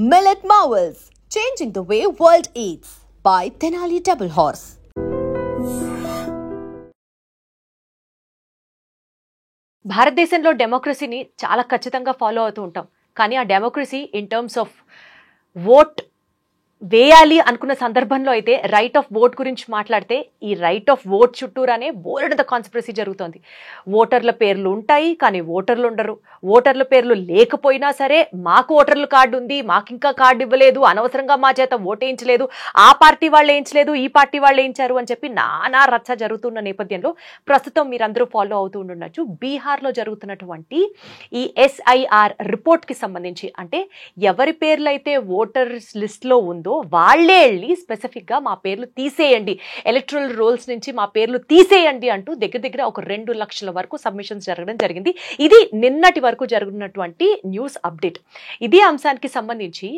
Millet Marvels, changing the way world eats by Tenali Double Horse. భారతదేశంలో డెమోక్రసీని చాలా ఖచ్చితంగా follow అవుతూ ఉంటాం. కానీ ఆ democracy in terms of vote వేయాలి అనుకున్న సందర్భంలో అయితే రైట్ ఆఫ్ ఓట్ గురించి మాట్లాడితే ఈ రైట్ ఆఫ్ ఓట్ చుట్టూరానే బోలెడంత కాన్స్పిరసీ జరుగుతోంది. ఓటర్ల పేర్లు ఉంటాయి కానీ ఓటర్లు ఉండరు. ఓటర్ల పేర్లు లేకపోయినా సరే మాకు ఓటర్ల కార్డు ఉంది, మాకు ఇంకా కార్డు ఇవ్వలేదు, అనవసరంగా మా చేత ఓటేయించలేదు, ఆ పార్టీ వాళ్ళు వేయించలేదు, ఈ పార్టీ వాళ్ళు వేయించారు అని చెప్పి నానా రచ్చ జరుగుతున్న నేపథ్యంలో ప్రస్తుతం మీరందరూ ఫాలో అవుతూ ఉండొచ్చు. బీహార్లో జరుగుతున్నటువంటి ఈ SIR రిపోర్ట్కి సంబంధించి, అంటే ఎవరి పేర్లు అయితే ఓటర్స్ లిస్ట్లో ఉందో వాళ్లే వెళ్ళి స్పెసిఫిక్గా మా పేర్లు తీసేయండి, ఎలక్టరల్ రోల్స్ నుంచి మా పేర్లు తీసేయండి అంటూ దగ్గర ఒక 2 లక్షల వరకు సబ్మిషన్స్ జరగడం జరిగింది. ఇది నిన్నటి వరకు జరుగుతున్నటువంటి న్యూస్ అప్డేట్. ఇదే అంశానికి సంబంధించి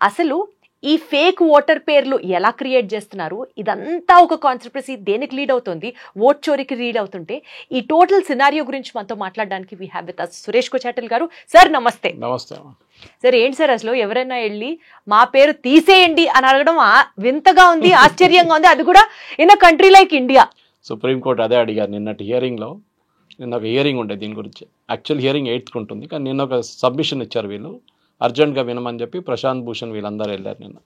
అసలు ఈ ఫేక్ ఓటర్ పేర్లు ఎలా క్రియేట్ చేస్తున్నారు, ఇదంతా ఒక కాన్స్పిరసీ దేనికి లీడ్ అవుతుంది, ఓట్ చోరీకి లీడ్ అవుతుంటే, ఈ టోటల్ సినారియో గురించి మనతో మాట్లాడడానికి we have with us Suresh Kochattil garu. Sir నమస్తే. నమస్తే సార్. ఏంటి సార్ అసలు ఎవరైనా వెళ్ళి మా పేరు తీసేయండి అని అడగడం వింతగా ఉంది, ఆశ్చర్యంగా ఉంది, అది కూడా in a country like India. Supreme court అదే అడిగారు నిన్నటి హియరింగ్లో. నిన్న ఒక హియరింగ్ ఉండే దీని గురించి. యాక్చువల్ హియరింగ్ 8th ఉంటుంది, కానీ నిన్న ఒక సబ్మిషన్ ఇచ్చారు వీళ్ళు, అర్జెంట్గా వినమని చెప్పి. ప్రశాంత్ భూషణ్ వీళ్ళందరూ వెళ్ళారు నిన్న.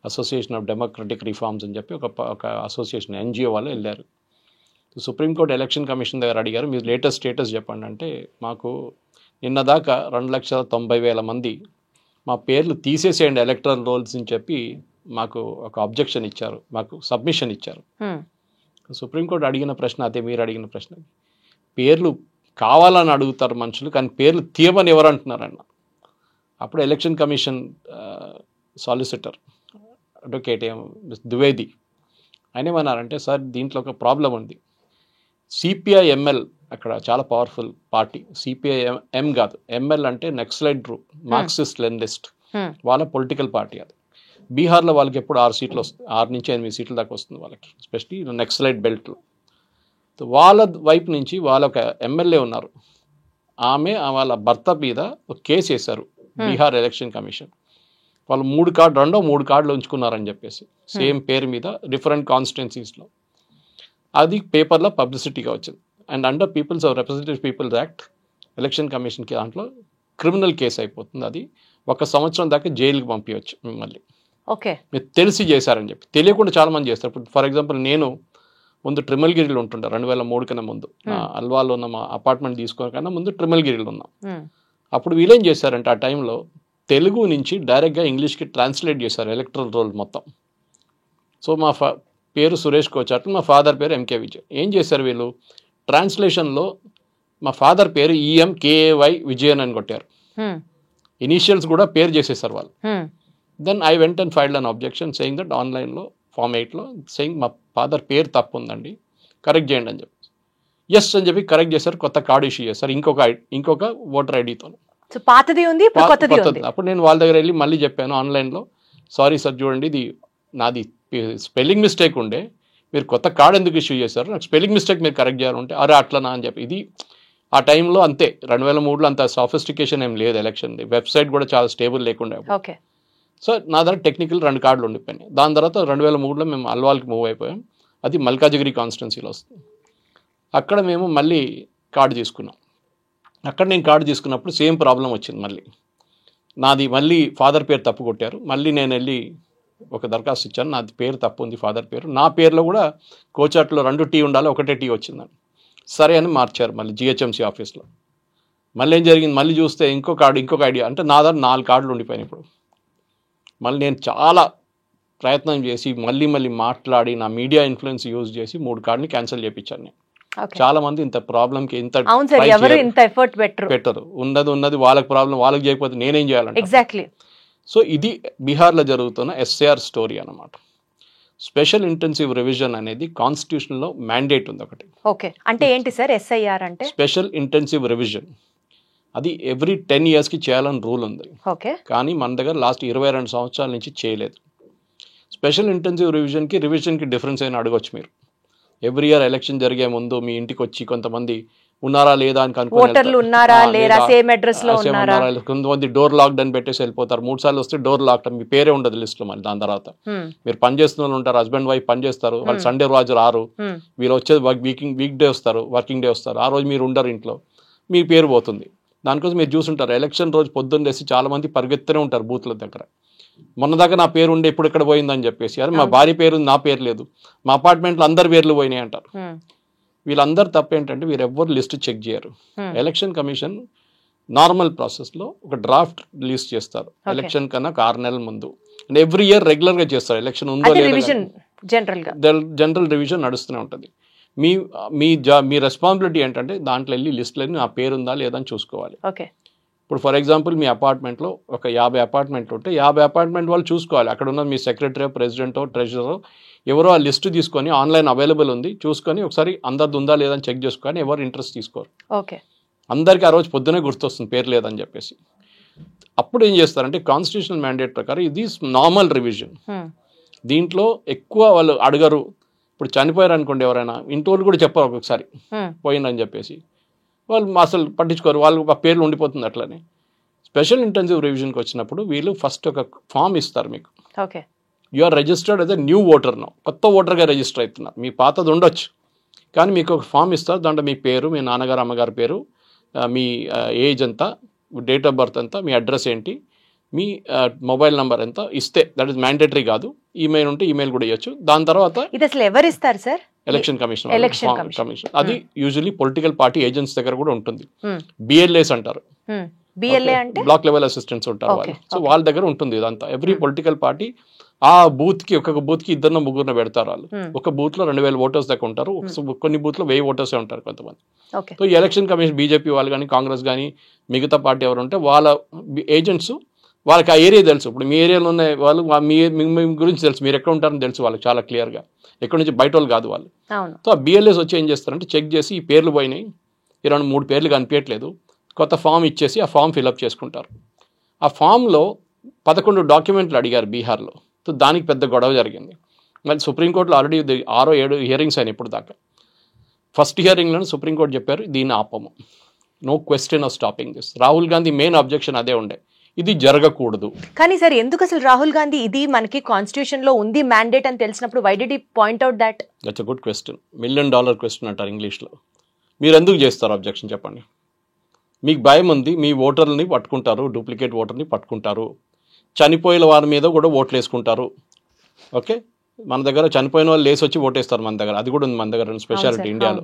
అసోసియేషన్ ఆఫ్ డెమోక్రటిక్ రిఫార్మ్స్ అని చెప్పి ఒక అసోసియేషన్ NGO వాళ్ళు వెళ్ళారు. సుప్రీంకోర్టు ఎలక్షన్ కమిషన్ దగ్గర అడిగారు, మీరు లేటెస్ట్ స్టేటస్ చెప్పండి. అంటే మాకు నిన్న దాకా 2,90,000 మంది మా పేర్లు తీసేసేయండి ఎలక్టరల్ రోల్స్ అని చెప్పి మాకు ఒక అబ్జెక్షన్ ఇచ్చారు, మాకు సబ్మిషన్ ఇచ్చారు. సుప్రీంకోర్టు అడిగిన ప్రశ్న అదే మీరు అడిగిన ప్రశ్న. పేర్లు కావాలని అడుగుతారు మనుషులు, కానీ పేర్లు తీయమని ఎవరు అంటున్నారన్న. అప్పుడు election commission solicitor advocate Dwivedi ఆయన ఏమన్నారంటే, సార్ దీంట్లో ఒక ప్రాబ్లం ఉంది. CPI-ML అక్కడ చాలా పవర్ఫుల్ పార్టీ. CPI-M కాదు, ML అంటే నక్సలైట్ గ్రూప్, మార్క్సిస్ట్ లెనినిస్ట్, వాళ్ళ పొలిటికల్ పార్టీ. అది బీహార్లో వాళ్ళకి ఎప్పుడు 6 సీట్లు వస్తుంది, 6 నుంచి 8 సీట్ల దాకా వస్తుంది వాళ్ళకి, ఎస్పెషలీ నక్సలైట్ బెల్ట్లో. వాళ్ళ వైపు నుంచి వాళ్ళ ఒక MLA ఉన్నారు, ఆమె వాళ్ళ భర్త మీద ఒక కేసు వేశారు బీహార్ ఎలక్షన్ కమిషన్. వాళ్ళు 3 కార్డులు ఉంచుకున్నారని చెప్పేసి, సేమ్ పేరు మీద డిఫరెంట్ కాన్స్టిట్యున్సీస్లో. అది పేపర్లో పబ్లిసిటీగా వచ్చింది. And under people's representative people's act election కమిషన్కి దాంట్లో క్రిమినల్ కేసు అయిపోతుంది. అది 1 సంవత్సరం దాకా జైలుకి పంపించవచ్చు మిమ్మల్ని. ఓకే, మీరు తెలిసి చేశారని చెప్పి. తెలియకుండా చాలామంది చేస్తారు. ఇప్పుడు ఫర్ ఎగ్జాంపుల్ నేను ముందు ట్రిమల్గిరిలో ఉంటుండే 2003 కన్నా ముందు, అల్వాలో ఉన్న మా అపార్ట్మెంట్ తీసుకోని కన్నా ముందు ట్రిమల్గిరిలో ఉన్నాం. అప్పుడు వీళ్ళేం చేశారంటే ఆ టైంలో తెలుగు నుంచి డైరెక్ట్గా ఇంగ్లీష్కి ట్రాన్స్లేట్ చేశారు ఎలక్టరల్ రోల్ మొత్తం. సో మా పేరు సురేష్ కోచాటల్, మా ఫాదర్ పేరు MK విజయ్. ఏం చేశారు వీళ్ళు, ట్రాన్స్లేషన్లో మా ఫాదర్ పేరు EMKAY విజయన్ అని కొట్టారు. ఇనీషియల్స్ కూడా పేరు చేసేసారు వాళ్ళు. Then I went and filed an objection saying that ఆన్లైన్లో Form 8లో సేయింగ్ మా ఫాదర్ పేరు తప్పు ఉందండి, కరెక్ట్ చేయండి అని చెప్పి. ఎస్ అని చెప్పి కరెక్ట్ చేశారు. కొత్త కార్డు ఇష్యూ చేశారు, ఇంకొక ఓటర్ ఐడితో. పాతది ఉంది, కొత్తది ఉంది. అప్పుడు నేను వాళ్ళ దగ్గర వెళ్ళి మళ్ళీ చెప్పాను ఆన్లైన్లో, సారీ సార్ చూడండి, ఇది నాది స్పెల్లింగ్ మిస్టేక్ ఉండే, మీరు కొత్త కార్డు ఎందుకు ఇష్యూ చేశారు, నాకు స్పెల్లింగ్ మిస్టేక్ మీరు కరెక్ట్ చేయాలంటే, అరే అట్లనా అని చెప్పి. ఇది ఆ టైంలో అంతే, 2003లో అంత సాఫిస్టికేషన్ ఏం లేదు ఎలక్షన్, వెబ్సైట్ కూడా చాలా స్టేబుల్ లేకుండా. ఓకే, సో నా దగ్గర టెక్నికల్ 2 కార్డులు ఉండిపోయినాయి. దాని తర్వాత 2003లో మేము అల్వాల్కి మూవ్ అయిపోయాం. అది మల్కాజిగిరి కాన్స్టిట్యున్సీలో వస్తుంది. అక్కడ మేము మళ్ళీ కార్డు తీసుకున్నాం. అక్కడ నేను కార్డు తీసుకున్నప్పుడు సేమ్ ప్రాబ్లం వచ్చింది. నాది మళ్ళీ ఫాదర్ పేరు తప్పు కొట్టారు. మళ్ళీ నేను వెళ్ళి ఒక దరఖాస్తు ఇచ్చాను, నాది పేరు తప్పు ఉంది, ఫాదర్ పేరు. నా పేరులో కూడా కోచాట్లో 2 T ఉండాలి, 1 T వచ్చిందని. సరే అని మార్చారు మళ్ళీ GHMC ఆఫీస్లో. మళ్ళీ ఏం జరిగింది, మళ్ళీ చూస్తే ఇంకొక ఐడియా, అంటే నా దగ్గర 4 కార్డులు ఉండిపోయినాయి ఇప్పుడు. మళ్ళీ నేను చాలా ప్రయత్నం చేసి మళ్ళీ మాట్లాడి నా మీడియా ఇన్ఫ్లుయెన్స్ యూజ్ చేసి 3 కార్డుని క్యాన్సిల్ చేయించాను నేను. చాలా మంది ఇంత ప్రాబ్లంకి ఇంత పెట్టరు. ఉన్నది వాళ్ళకి ప్రాబ్లం, వాళ్ళకి చేయకపోతే నేనేం చేయాలంటే. ఎగ్జాక్ట్లీ. సో ఇది బీహార్లో జరుగుతున్న SIR స్టోరీ అన్నమాట. స్పెషల్ ఇంటెన్సివ్ రివిజన్ అనేది కాన్స్టిట్యూషన్లో మ్యాండేట్ ఉంది ఒకటి. ఓకే, అంటే ఏంటి సార్ SIR అంటే? Special intensive revision. అది ఎవ్రీ 10 yearsకి చేయాలని రూల్ ఉంది. ఓకే, కానీ మన దగ్గర లాస్ట్ 22 సంవత్సరాల నుంచి చేయలేదు. స్పెషల్ ఇంటెన్సివ్ రివిజన్కి డిఫరెన్స్ అయినా అడగొచ్చు మీరు. ఎవ్రీ ఇయర్ ఎలక్షన్ జరిగే ముందు మీ ఇంటికి వచ్చి కొంతమంది ఉన్నారా లేదా అని ఓటర్లు ఉన్నారా లేరా, సేమ్ అడ్రస్ లో ఉన్నారా, కొంతమంది డోర్ లాక్డ్ అని పెట్టేసి వెళ్ళిపోతారు. 3 సార్లు వస్తే డోర్ లాక్డ్, మీ పేరే ఉండదు లిస్ట్ లో. మళ్ళీ దాని తర్వాత మీరు పని చేస్తున్న వాళ్ళు ఉంటారు, హస్బెండ్ వైఫ్ పని చేస్తారు, వాళ్ళు సండే రోజు రారు, వీళ్ళు వచ్చేది వీక్ డే వస్తారు, వర్కింగ్ డే వస్తారు, ఆ రోజు మీరు ఉండరు ఇంట్లో, మీ పేరు పోతుంది. దానికోసం మీరు చూసుంటారు ఎలక్షన్ రోజు పొద్దున్న లేసి చాలా మంది పరిగెత్తనే ఉంటారు బూత్ల దగ్గర. మొన్న దాకా నా పేరు ఉండే ఇప్పుడు ఇక్కడ పోయిందని చెప్పేసి, అరే మా భార్య పేరు నా పేరు లేదు, మా అపార్ట్మెంట్లో అందరి పేర్లు పోయినాయి అంటారు. వీళ్ళందరూ తప్పేంటంటే వీరెవ్వరు లిస్ట్ చెక్ చేయరు. ఎలక్షన్ కమిషన్ నార్మల్ ప్రాసెస్లో ఒక డ్రాఫ్ట్ రిలీజ్ చేస్తారు ఎలక్షన్ కన్నా 6 నెలల ముందు. అండ్ ఎవ్రీ ఇయర్ రెగ్యులర్గా చేస్తారు. ఎలక్షన్ ఉందో లేదా జనరల్ రివిజన్ నడుస్తూనే ఉంటుంది. మీ రెస్పాన్సిబిలిటీ ఏంటంటే దాంట్లో వెళ్ళి లిస్టులని నా పేరు ఉందా లేదా అని చూసుకోవాలి. ఇప్పుడు ఫర్ ఎగ్జాంపుల్ మీ అపార్ట్మెంట్లో ఒక 50 అపార్ట్మెంట్లు ఉంటే 50 అపార్ట్మెంట్ వాళ్ళు చూసుకోవాలి. అక్కడ ఉన్న మీ సెక్రటరీ, ప్రెసిడెంటో, ట్రెజరో ఎవరో ఆ లిస్టు తీసుకొని ఆన్లైన్ అవైలబుల్ ఉంది చూసుకొని ఒకసారి అందరిది ఉందా లేదని చెక్ చేసుకొని ఎవరు ఇంట్రెస్ట్ తీసుకోరు. అందరికీ ఆ రోజు పొద్దునే గుర్తొస్తుంది పేరు లేదని చెప్పేసి. అప్పుడు ఏం చేస్తారంటే కాన్స్టిట్యూషనల్ మ్యాండేట్ ప్రకారం ఇది నార్మల్ రివిజన్. దీంట్లో ఎక్కువ వాళ్ళు అడగరు. ఇప్పుడు చనిపోయారు అనుకోండి ఎవరైనా, ఇంటి వాళ్ళు కూడా చెప్పరు ఒక్కొక్కసారి పోయిందని చెప్పేసి, వాళ్ళు అసలు పట్టించుకోరు, వాళ్ళు పేర్లు ఉండిపోతుంది అట్లనే. స్పెషల్ ఇంటెన్సివ్ రివిజన్కి వచ్చినప్పుడు వీళ్ళు ఫస్ట్ ఒక ఫామ్ ఇస్తారు మీకు. You are registered as a new voter now, కొత్త ఓటర్గా రిజిస్టర్ అవుతున్నారు. మీ పాతది ఉండొచ్చు కానీ మీకు ఒక ఫామ్ ఇస్తారు. దాంట్లో మీ పేరు, మీ నాన్నగారు అమ్మగారి పేరు, మీ ఏజ్ ఎంత, డేట్ ఆఫ్ బర్త్ ఎంత, మీ అడ్రస్ ఏంటి, మీ మొబైల్ నెంబర్ ఎంత ఇస్తే, దట్ ఈస్ మ్యాండేటరీ కాదు. ఈమెయిల్ ఉంటే ఈమెయిల్ కూడా ఇవ్వచ్చు. దాని తర్వాత ఇది అసలు ఎవరు ఇస్తారు సార్? Election commission. అది యూజువల్లీ పొలిటికల్ పార్టీ ఏజెంట్స్ దగ్గర కూడా ఉంటుంది. బిఎల్ఏస్ అంటారు, బ్లాక్ లెవెల్ అసిస్టెంట్స్ ఉంటారు వాళ్ళు. సో వాళ్ళ దగ్గర ఉంటుంది ఇదంతా. ఎవ్రీ పొలిటికల్ పార్టీ ఆ బూత్కి, ఒక్కొక్క బూత్కి 2-3 పెడతారు వాళ్ళు. ఒక బూత్లో 2000 ఓటర్స్ దాకా ఉంటారు, కొన్ని బూత్లో 1000 ఓటర్సే ఉంటారు కొంతమంది. సో ఈ ఎలక్షన్ కమిషన్ బీజేపీ వాళ్ళు కానీ కాంగ్రెస్ కానీ మిగతా పార్టీ ఎవరు ఉంటే వాళ్ళ ఏజెంట్స్, వాళ్ళకి ఆ ఏరియా తెలుసు. ఇప్పుడు మీ ఏరియాలో ఉన్న వాళ్ళు మీ గురించి తెలుసు, మీరు ఎక్కడ ఉంటారని తెలుసు వాళ్ళకి చాలా క్లియర్గా, ఎక్కడి నుంచి బయట వాళ్ళు కాదు వాళ్ళు. సో ఆ బిఎల్ఏస్ వచ్చి ఏం చేస్తారంటే చెక్ చేసి ఈ పేర్లు పోయినాయి, ఈ 2-3 పేర్లు కనిపించట్లేదు, కొత్త ఫామ్ ఇచ్చేసి ఆ ఫామ్ ఫిల్అప్ చేసుకుంటారు. ఆ ఫామ్లో 11 డాక్యుమెంట్లు అడిగారు బీహార్లో. సో దానికి పెద్ద గొడవ జరిగింది. మళ్ళీ సుప్రీంకోర్టులో ఆల్రెడీ 6-7 హియరింగ్స్ అయినాయి ఇప్పుడు దాకా. ఫస్ట్ హియరింగ్లోనే సుప్రీంకోర్టు చెప్పారు దీన్ని ఆపము, no question of stopping this. Rahul Gandhi main objection అదే ఉండే, ఇది జరగకూడదు. కానీ సార్ ఎందుకు అసలు రాహుల్ గాంధీ ఇది మనకి కాన్స్టిట్యూషన్ లో ఉంది మ్యాండేట్ అని తెలిసినప్పుడు why did he point out that? That's a good question, $1 million question అంటారు ఇంగ్లీష్లో. మీరు ఎందుకు చేస్తారు అబ్జెక్షన్ చెప్పండి? మీకు భయం ఉంది, మీ ఓటర్ని పట్టుకుంటారు, డూప్లికేట్ ఓటర్ని పట్టుకుంటారు, చనిపోయిన వారి మీద కూడా ఓట్లు వేసుకుంటారు. ఓకే, మన దగ్గర చనిపోయిన వాళ్ళు లేసి వచ్చి ఓటేస్తారు మన దగ్గర, అది కూడా ఉంది మన దగ్గర స్పెషాలిటీ ఇండియాలో.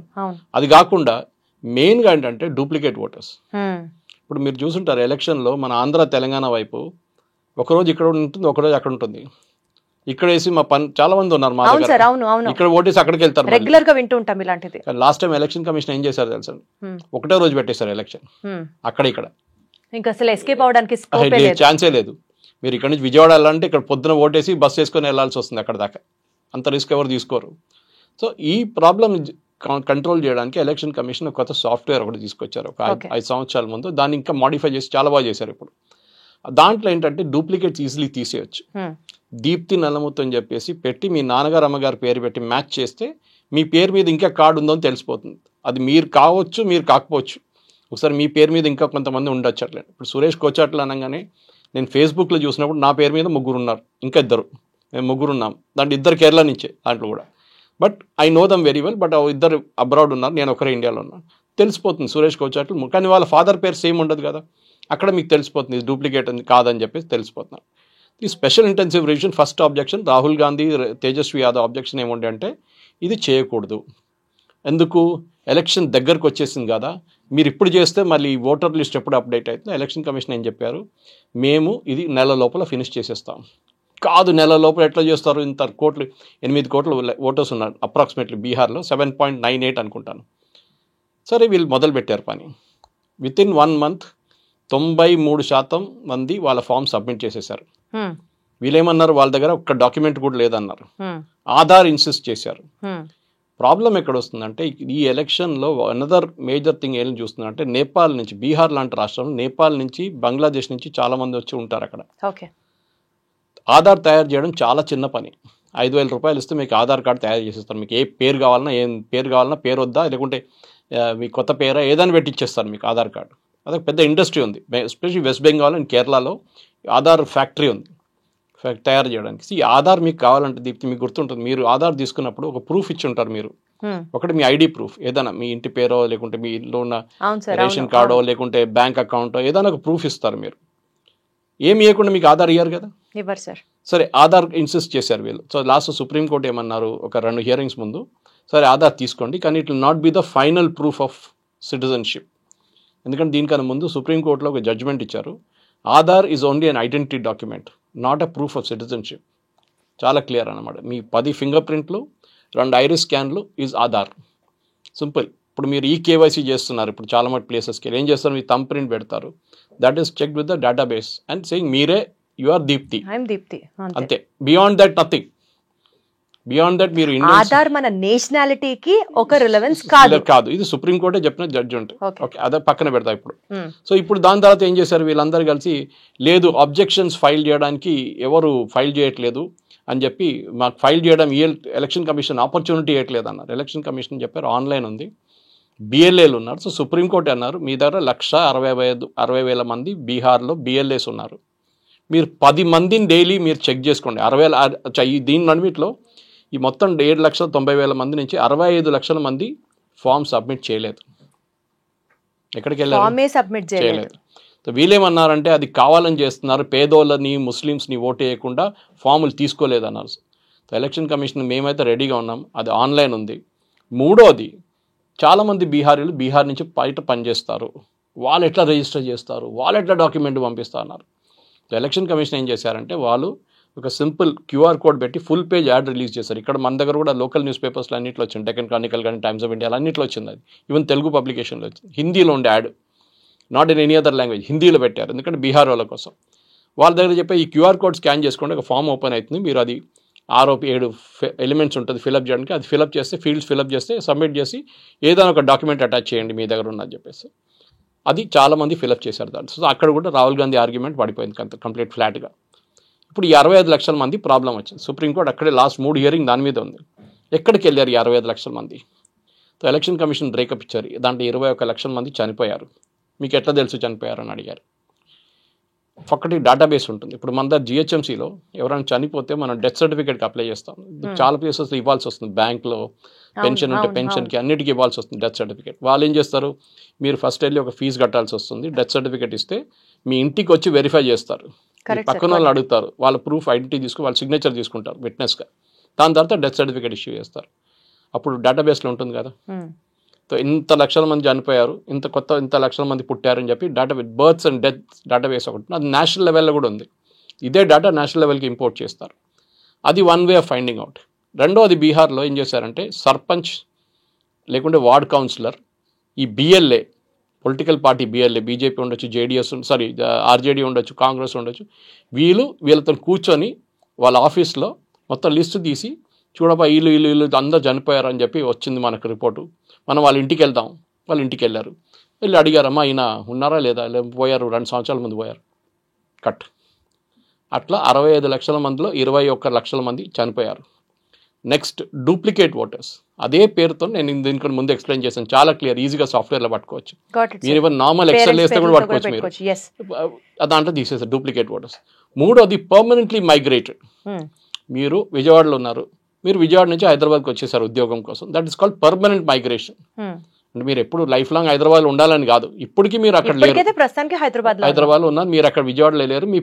అది కాకుండా మెయిన్గా ఏంటంటే డూప్లికేట్ ఓటర్స్. ఇప్పుడు మీరు చూసుంటారు ఎలక్షన్లో మన ఆంధ్ర తెలంగాణ వైపు ఒకరోజు ఇక్కడ ఉంటుంది, ఒకరోజు అక్కడ ఉంటుంది. ఇక్కడ వేసి మా చాలా మంది ఉన్నారు మా దగ్గర, ఇక్కడ ఓటేసి అక్కడికి వెళ్తారు. రెగ్యులర్ గా వింటూ ఉంటాం ఇలాంటిది. లాస్ట్ టైం ఎలక్షన్ కమిషన్ ఏం చేశారు తెలుసా? ఒకటే రోజు పెట్టేశారు ఎలక్షన్, అక్కడ ఇక్కడ. ఇంకా అసలు ఎస్కేప్ అవడానికి ఛాన్సే లేదు. మీరు ఇక్కడ నుంచి విజయవాడ వెళ్ళాలంటే ఇక్కడ పొద్దున ఓటేసి బస్ వేసుకొని వెళ్ళాల్సి వస్తుంది అక్కడ దాకా. అంత రిస్క్ ఎవరు తీసుకోరు. సో ఈ ప్రాబ్లం కంట్రోల్ చేయడానికి ఎలక్షన్ కమిషన్ కొత్త సాఫ్ట్వేర్ ఒకటి తీసుకొచ్చారు ఒక 5 సంవత్సరాల ముందు. దాన్ని ఇంకా మాడిఫై చేసి చాలా బాగా చేశారు. ఇప్పుడు దాంట్లో ఏంటంటే డూప్లికేట్స్ ఈజీలీ తీసేయచ్చు. దీప్తి నల్లముత్తు అని చెప్పేసి పెట్టి మీ నాన్నగారు అమ్మగారి పేరు పెట్టి మ్యాచ్ చేస్తే మీ పేరు మీద ఇంకా కార్డు ఉందో అని తెలిసిపోతుంది. అది మీరు కావచ్చు, మీరు కాకపోవచ్చు. ఒకసారి మీ పేరు మీద ఇంకా కొంతమంది ఉండొచ్చు. అట్లా ఇప్పుడు సురేష్ కోచాట్లు అనగానే నేను ఫేస్బుక్లో చూసినప్పుడు నా పేరు మీద 3 ఉన్నారు, ఇంకా 2, మేము 3 ఉన్నాం. దాంట్లో 2 కేరళ నుంచే దాంట్లో కూడా. But I know dum very well. But 2 abroad ఉన్నారు, నేను ఒకరే ఇండియాలో ఉన్నాను. తెలిసిపోతుంది సురేష్ కోచాట్లు. కానీ వాళ్ళ ఫాదర్ పేరు సేమ్ ఉండదు కదా, అక్కడ మీకు తెలిసిపోతుంది ఇది డూప్లికేట్ అని కాదని చెప్పేసి తెలిసిపోతున్నారు. ఈ special intensive revision first objection Rahul Gandhi, Tejashwi Yadav objection ఏముండే అంటే ఇది చేయకూడదు. ఎందుకు? ఎలక్షన్ దగ్గరకు వచ్చేసింది కదా, మీరు ఇప్పుడు చేస్తే మళ్ళీ ఓటర్ లిస్ట్ ఎప్పుడు అప్డేట్ అవుతుంది. ఎలక్షన్ కమిషన్ ఏం చెప్పారు, మేము ఇది నెల లోపల ఫినిష్ చేసేస్తాం. కాదు, నెల లోపల ఎట్లా చేస్తారు? ఇంత 8 కోట్ల ఓటర్స్ ఉన్నారు అప్రాక్సిమేట్లీ బీహార్లో, 7.98 అనుకుంటాను. సరే వీళ్ళు మొదలు పెట్టారు పని. వితిన్ 1 మంత్ 93% మంది వాళ్ళ ఫామ్ సబ్మిట్ చేసేసారు. వీళ్ళేమన్నారు, వాళ్ళ దగ్గర ఒక్క డాక్యుమెంట్ కూడా లేదన్నారు. ఆధార్ ఇన్సిస్ట్ చేశారు. ప్రాబ్లం ఎక్కడ వస్తుందంటే ఈ ఎలక్షన్లో అనదర్ మేజర్ థింగ్ ఏం చూస్తుందంటే నేపాల్ నుంచి, బీహార్ లాంటి రాష్ట్రంలో నేపాల్ నుంచి, బంగ్లాదేశ్ నుంచి చాలా మంది వచ్చి ఉంటారు అక్కడ. ఆధార్ తయారు చేయడం చాలా చిన్న పని. 5,000 రూపాయలు ఇస్తే మీకు ఆధార్ కార్డు తయారు చేసేస్తారు. మీకు ఏ పేరు కావాలన్నా, పేరు వద్దా, లేకుంటే మీ కొత్త పేరా ఏదైనా పెట్టి ఇచ్చేస్తారు మీకు ఆధార్ కార్డు. అదొక పెద్ద ఇండస్ట్రీ ఉంది, ఎస్పెషల్లీ వెస్ట్ బెంగాల్ అండ్ కేరళలో ఆధార్ ఫ్యాక్టరీ ఉంది తయారు చేయడానికి. ఈ ఆధార్ మీకు కావాలంటే దీప్తి మీకు గుర్తుంటుంది, మీరు ఆధార్ తీసుకున్నప్పుడు ఒక ప్రూఫ్ ఇచ్చి ఉంటారు మీరు. ఒకటి మీ ఐడి ప్రూఫ్, ఏదైనా మీ ఇంటి పేరో లేకుంటే మీ ఇంట్లో ఉన్న రేషన్ కార్డో లేకుంటే బ్యాంక్ అకౌంటో ఏదైనా ఒక ప్రూఫ్ ఇస్తారు మీరు. ఏమి ఇవ్వకుండా మీకు ఆధార్ ఇయ్యారు కదా. ఇవ్వరు సార్. సరే ఆధార్ ఇన్సిస్ట్ చేశారు వీళ్ళు. సో లాస్ట్ సుప్రీంకోర్టు ఏమన్నారు ఒక 2 హియరింగ్స్ ముందు, సరే ఆధార్ తీసుకోండి కానీ it will not be the final proof of citizenship. ఎందుకంటే దీనికన్నా ముందు సుప్రీంకోర్టులో ఒక జడ్జ్మెంట్ ఇచ్చారు, Aadhaar is only an identity document, not a proof of citizenship. చాలా క్లియర్ అనమాట. మీ 10 ఫింగర్ ప్రింట్లు 2 ఐరిస్ స్కాన్లు ఈజ్ ఆధార్. సింపుల్. ఇప్పుడు మీరు ఈ కేవైసీ చేస్తున్నారు, ఇప్పుడు చాలా మటు ప్లేసెస్కి ఏం చేస్తారు, మీ థంబ్ ప్రింట్ పెడతారు, that is check with the database and saying మీరే యు ఆర్ దీప్తి, అంతే. Beyond that nothing. Beyond that మీరు ఆధార్ మన నేషనాలిటీకి ఒక రిలవెన్స్ కాదు. ఇది సుప్రీంకోర్టే చెప్పిన జడ్జిమెంట్. ఓకే, అదే పక్కన పెడతా ఇప్పుడు. సో ఇప్పుడు దాని తర్వాత ఏం చేశారు వీళ్ళందరూ కలిసి, లేదు అబ్జెక్షన్స్ ఫైల్ చేయడానికి ఎవరు ఫైల్ చేయట్లేదు అని చెప్పి మాకు ఫైల్ చేయడం ఎలక్షన్ కమిషన్ ఆపర్చునిటీ ఇవ్వట్లేదు అన్నారు. ఎలక్షన్ కమిషన్ చెప్పారు ఆన్లైన్ ఉంది, బిఎల్ఏలు ఉన్నారు. సో సుప్రీంకోర్టు అన్నారు మీ దగ్గర 1,60,000 మంది బీహార్లో బిఎల్ఏస్ ఉన్నారు, మీరు 10 మందిని డైలీ మీరు చెక్ చేసుకోండి. 60,000 దీని అన్నిటిలో ఈ మొత్తం 7,90,000 మంది నుంచి 65 లక్షల మంది ఫామ్ సబ్మిట్ చేయలేదు. ఎక్కడికి వెళ్ళారు? చేయలేదు. సో వీళ్ళేమన్నారంటే అది కావాలని చేస్తున్నారు, పేదోళ్ళని ముస్లిమ్స్ని ఓటు వేయకుండా ఫాములు తీసుకోలేదన్నారు. సో ఎలక్షన్ కమిషన్ మేమైతే రెడీగా ఉన్నాం, అది ఆన్లైన్ ఉంది. మూడోది, చాలామంది బీహార్ నుంచి బయట పనిచేస్తారు, వాళ్ళు ఎట్లా రిజిస్టర్ చేస్తారు, వాళ్ళు ఎట్లా డాక్యుమెంట్ పంపిస్తారు అన్నారు. సో ఎలక్షన్ కమిషన్ ఏం చేశారంటే వాళ్ళు ఒక సింపుల్ క్యూఆర్ కోడ్ పెట్టి ఫుల్ పేజ్ యాడ్ రిలీజ్ చేశారు. ఇక్కడ మన దగ్గర కూడా లోకల్ న్యూస్ పేపర్స్లో అన్నింటిలో వచ్చింది, డెక్కన్ క్రానికల్ కానీ టైమ్స్ ఆఫ్ ఇండియా అన్నింటిలో వచ్చింది. అది ఈవెన్ తెలుగు పబ్లికేషన్లో వచ్చింది, హిందీలో ఉండే add, not in any other language, హిందీలో పెట్టారు. ఎందుకంటే బీహార్ వాళ్ళ కోసం. వాళ్ళ దగ్గర చెప్పే ఈ క్యూఆర్ కోడ్ స్కాన్ చేసుకోండి, ఒక ఫామ్ ఓపెన్ అవుతుంది, మీరు అది 6-7 ఎలిమెంట్స్ ఉంటుంది ఫిలప్ చేయడానికి, అది ఫిలప్ చేస్తే ఫీల్డ్స్ ఫిలప్ చేస్తే సబ్మిట్ చేసి ఏదైనా ఒక డాక్యుమెంట్ అటాచ్ చేయండి మీ దగ్గర ఉన్నది చెప్పేసి. అది చాలామంది ఫిలప్ చేశారు దాన్ని. సో అక్కడ కూడా రాహుల్ గాంధీ ఆర్గ్యుమెంట్ పడిపోయింది కంప్లీట్ ఫ్లాట్గా. ఇప్పుడు ఈ 65 లక్షల మంది ప్రాబ్లం వచ్చింది. సుప్రీంకోర్టు అక్కడే లాస్ట్ 3 హియరింగ్ దాని మీద ఉంది. ఎక్కడికి వెళ్ళారు ఈ 65 లక్షల మంది? సో ఎలక్షన్ కమిషన్ బ్రేకప్ ఇచ్చారు, దాంట్లో 21 లక్షల మంది చనిపోయారు. మీకు ఎట్లా తెలుసు చనిపోయారు అని అడిగారు. ఒకటి డేటాబేస్ ఉంటుంది. ఇప్పుడు మన దగ్గర జిహెచ్ఎంసీలో ఎవరైనా చనిపోతే మనం డెత్ సర్టిఫికేట్కి అప్లై చేస్తాం, చాలా ప్లేసెస్లో ఇవ్వాల్సి వస్తుంది, బ్యాంక్లో పెన్షన్ ఉంటే పెన్షన్కి అన్నిటికీ ఇవ్వాల్సి వస్తుంది డెత్ సర్టిఫికేట్. వాళ్ళు ఏం చేస్తారు, మీరు ఫస్ట్ వెళ్ళి ఒక ఫీజు కట్టాల్సి వస్తుంది, డెత్ సర్టిఫికేట్ ఇస్తే మీ ఇంటికి వచ్చి వెరిఫై చేస్తారు, పక్కన వాళ్ళు అడుగుతారు, వాళ్ళ ప్రూఫ్ ఐడెంటిటీ తీసుకుని వాళ్ళ సిగ్నేచర్ తీసుకుంటారు విట్నెస్గా, దాని తర్వాత డెత్ సర్టిఫికేట్ ఇష్యూ చేస్తారు. అప్పుడు డేటాబేస్లో ఉంటుంది కదా. సో ఇంత లక్షల మంది చనిపోయారు, ఇంత లక్షల మంది పుట్టారని చెప్పి database, births and death database ఒకటి, అది నేషనల్ లెవెల్లో కూడా ఉంది. ఇదే డేటా నేషనల్ లెవెల్కి ఇంపోర్ట్ చేస్తారు. అది one way of finding out. రెండోది బీహార్లో ఏం చేశారంటే సర్పంచ్ లేకుంటే వార్డ్ కౌన్సిలర్, ఈ BLA political party BLA, BJP ఉండొచ్చు, ఆర్జేడీ ఉండొచ్చు, కాంగ్రెస్ ఉండొచ్చు, వీళ్ళతో కూర్చొని వాళ్ళ ఆఫీస్లో మొత్తం లిస్టు తీసి చూడబా వీళ్ళు అందరూ చనిపోయారని చెప్పి వచ్చింది మనకు రిపోర్టు, మనం వాళ్ళ ఇంటికి వెళ్దాం. వాళ్ళ ఇంటికి వెళ్ళారు, వెళ్ళి అడిగారమ్మా ఈయన ఉన్నారా లేదా, పోయారు, 2 సంవత్సరాల ముందు పోయారు, కట్. అట్లా 65 లక్షల మందిలో 21 లక్షల మంది చనిపోయారు. నెక్స్ట్ డూప్లికేట్ ఓటర్స్, అదే పేరుతో నేను దీనికి ముందు ఎక్స్ప్లెయిన్ చేశాను, చాలా క్లియర్, ఈజీగా సాఫ్ట్వేర్లో పట్టుకోవచ్చు. మీరు ఈవెన్ నార్మల్ ఎక్సెల్ వేస్తే కూడా పట్టుకోవచ్చు మీరు, దాంట్లో తీసేస్తారు డూప్లికేట్ ఓటర్స్. మూడోది పర్మనెంట్లీ మైగ్రేటెడ్, మీరు విజయవాడలో ఉన్నారు, మీరు విజయవాడ నుంచి హైదరాబాద్కి వచ్చేసారు ఉద్యోగం కోసం, that is called permanent migration. అంటే మీరు ఎప్పుడు లైఫ్ లాంగ్ హైదరాబాద్లో ఉండాలని కాదు, ఇప్పటికీ మీరు అక్కడ లేరు, హైదరాబాద్లో ఉన్నారు, మీరు అక్కడ విజయవాడలో లేరు, మీ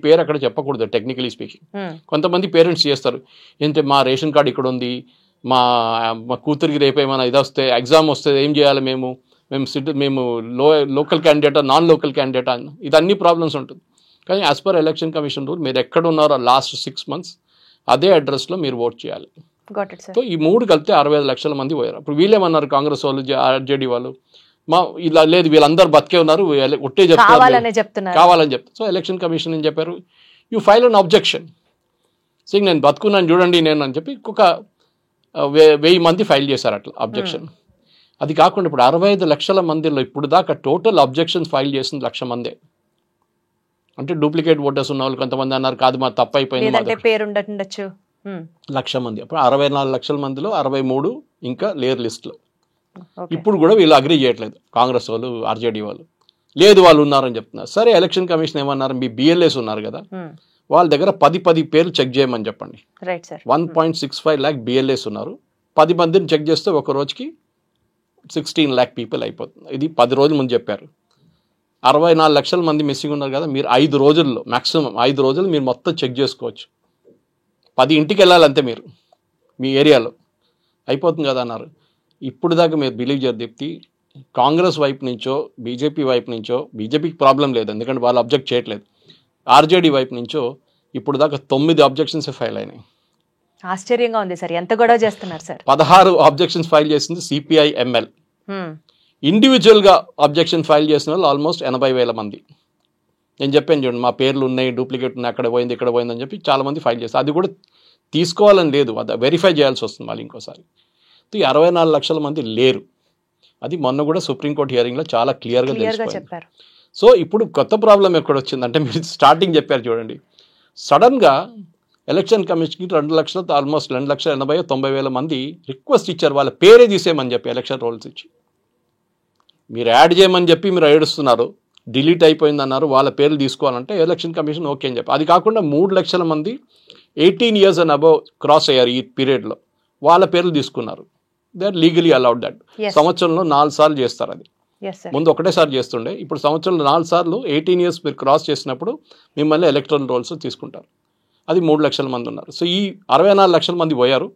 పేరు అక్కడ చెప్పకూడదు టెక్నికలీ స్పీకింగ్. కొంతమంది పేరెంట్స్ చేస్తారు, ఏంటంటే మా రేషన్ కార్డు ఇక్కడ ఉంది, మా కూతురికి రేపు ఏమైనా ఇది వస్తే ఎగ్జామ్ వస్తే ఏం చేయాలి, మేము లోకల్ క్యాండిడేటా నాన్ లోకల్ క్యాండిడేటా, ఇది అన్ని ప్రాబ్లమ్స్ ఉంటుంది. కానీ as per election commission rule మీరు ఎక్కడ ఉన్నారో లాస్ట్ 6 months అదే అడ్రస్లో మీరు ఓట్ చేయాలి. సో ఈ 3 కలిపితే 65 లక్షల మంది పోయారు. ఇప్పుడు వీళ్ళేమన్నారు, కాంగ్రెస్ వాళ్ళు, ఆర్జేడీ వాళ్ళు, ఇలా లేదు వీళ్ళందరూ బతికే ఉన్నారు, ఒట్టే చెప్తారు, కావాలని చెప్తారు. సో ఎలక్షన్ కమిషన్ ఏం చెప్పారు, you file an objection Singh నేను బతుకున్నాను చూడండి నేను అని చెప్పి ఒక 1000 మంది ఫైల్ చేశారు అట్లా అబ్జెక్షన్. అది కాకుండా ఇప్పుడు 65 లక్షల మందిలో ఇప్పుడు దాకా టోటల్ అబ్జెక్షన్స్ ఫైల్ చేసింది 1,00,000 మందే. అంటే డూప్లికేట్ ఓటర్స్ ఉన్న వాళ్ళు కొంతమంది అన్నారు, కాదు మా తప్పు అయిపోయింది, 1,00,000 మంది. అప్పుడు 64 లక్షల మందిలో 63 ఇంకా లేయర్ లిస్ట్లో ఇప్పుడు కూడా వీళ్ళు అగ్రీ చేయట్లేదు, కాంగ్రెస్ వాళ్ళు ఆర్జేడీ వాళ్ళు. లేదు వాళ్ళు ఉన్నారని చెప్తున్నారు. సరే, ఎలక్షన్ కమిషన్ ఏమన్నారు, మీ బిఎల్ఏస్ ఉన్నారు కదా, వాళ్ళ దగ్గర 10 పేర్లు చెక్ చేయమని చెప్పండి. 1.65 lakh బిఎల్ఏస్ ఉన్నారు. 10 మందిని చెక్ చేస్తే ఒక రోజుకి 16 lakh పీపుల్ అయిపోతుంది. ఇది 10 రోజుల ముందు చెప్పారు. 64 లక్షల మంది మిస్సింగ్ ఉన్నారు కదా, మీరు 5 రోజుల్లో మ్యాక్సిమం 5 రోజులు మీరు మొత్తం చెక్ చేసుకోవచ్చు. 10 ఇంటికి వెళ్ళాలంతే మీరు మీ ఏరియాలో అయిపోతుంది కదా అన్నారు. ఇప్పుడు దాకా మీరు బిలీవ్ చేయరు దీప్తి, కాంగ్రెస్ వైపు నుంచో బీజేపీ వైపు నుంచో, బీజేపీకి ప్రాబ్లం లేదు ఎందుకంటే వాళ్ళు అబ్జెక్ట్ చేయట్లేదు, ఆర్జేడీ వైపు నుంచో ఇప్పుడు దాకా 9 అబ్జెక్షన్స్ ఫైల్ అయినాయి. ఆశ్చర్యంగా ఉంది సార్, ఎంత గొడవ చేస్తున్నారు సార్. 16 అబ్జెక్షన్స్ ఫైల్ చేసింది సిపిఐ ఎంఎల్. ఇండివిజువల్గా అబ్జెక్షన్ ఫైల్ చేసిన వాళ్ళు ఆల్మోస్ట్ 80,000 మంది. నేను చెప్పాను చూడండి, మా పేర్లు ఉన్నాయి, డూప్లికేట్ ఉన్నాయి, అక్కడ పోయింది ఇక్కడ పోయింది అని చెప్పి చాలామంది ఫైల్ చేస్తారు. అది కూడా తీసుకోవాలని లేదు, అది వెరిఫై చేయాల్సి వస్తుంది మళ్ళీ ఇంకోసారి. 64 లక్షల మంది లేరు. అది మొన్న కూడా సుప్రీంకోర్టు హియరింగ్లో చాలా క్లియర్గా చెప్పారు. సో ఇప్పుడు కొత్త ప్రాబ్లం ఎక్కడ వచ్చిందంటే, మీరు స్టార్టింగ్ చెప్పారు చూడండి, సడన్గా ఎలక్షన్ కమిషన్కి 2 లక్షల ఆల్మోస్ట్ 2,80,000-90,000 మంది రిక్వెస్ట్ ఇచ్చారు, వాళ్ళ పేరే తీసేయమని చెప్పి ఎలక్షన్ రోల్స్ ఇచ్చి. మీరు యాడ్ చేయమని చెప్పి మీరు ఏడుస్తున్నారు, డిలీట్ అయిపోయింది అన్నారు, వాళ్ళ పేర్లు తీసుకోవాలంటే ఎలక్షన్ కమిషన్ ఓకే అని చెప్పి. అది కాకుండా 3 లక్షల మంది 18 years and above క్రాస్ అయ్యారు ఈ పీరియడ్లో, వాళ్ళ పేర్లు తీసుకున్నారు. They are legally allowed that. సంవత్సరంలో 4 సార్లు చేస్తారు. అది ముందు ఒకటేసారి చేస్తుండే, ఇప్పుడు సంవత్సరంలో 4 సార్లు 18 years మీరు క్రాస్ చేసినప్పుడు మిమ్మల్ని ఎలక్ట్రల్ రోల్స్ తీసుకుంటారు. అది 3 లక్షల మంది ఉన్నారు. సో ఈ 64 లక్షల మంది పోయారు.